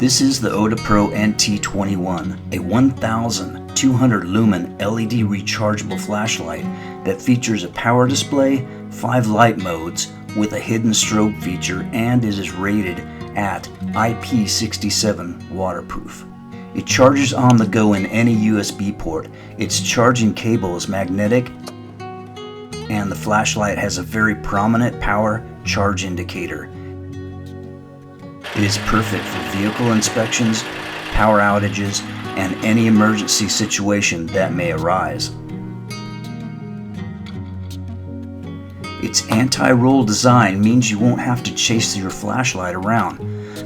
This is the Odepro NT21, a 1200 lumen LED rechargeable flashlight that features a power display, 5 light modes with a hidden strobe feature, and it is rated at IP67 waterproof. It charges on the go in any USB port. Its charging cable is magnetic, and the flashlight has a very prominent power charge indicator. It is perfect for vehicle inspections, power outages, and any emergency situation that may arise. Its anti-roll design means you won't have to chase your flashlight around,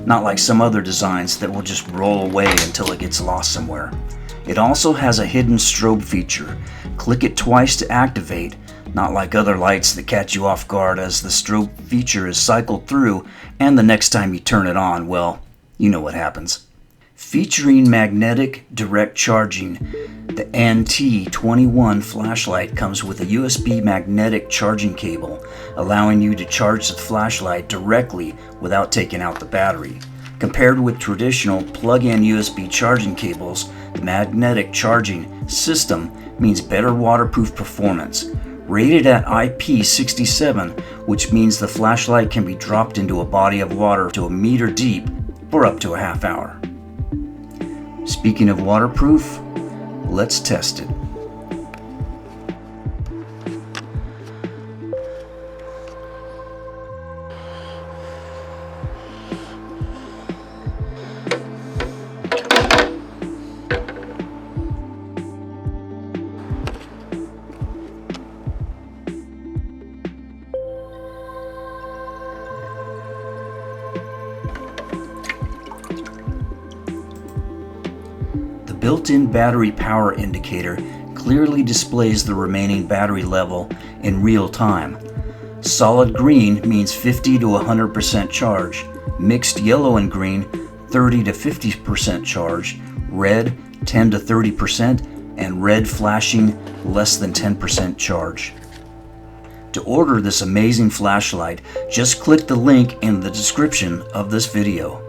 not like some other designs that will just roll away until it gets lost somewhere. It also has a hidden strobe feature. Click it twice to activate, not like other lights that catch you off guard as the strobe feature is cycled through, and the next time you turn it on, well, you know what happens. Featuring magnetic direct charging, the NT21 flashlight comes with a USB magnetic charging cable, allowing you to charge the flashlight directly without taking out the battery. Compared with traditional plug-in USB charging cables, the magnetic charging system means better waterproof performance. Rated at IP67, which means the flashlight can be dropped into a body of water to a meter deep for up to a half hour. Speaking of waterproof, let's test it. The built-in battery power indicator clearly displays the remaining battery level in real time. Solid green means 50 to 100% charge, mixed yellow and green 30 to 50% charge, red 10 to 30%, and red flashing less than 10% charge. To order this amazing flashlight, just click the link in the description of this video.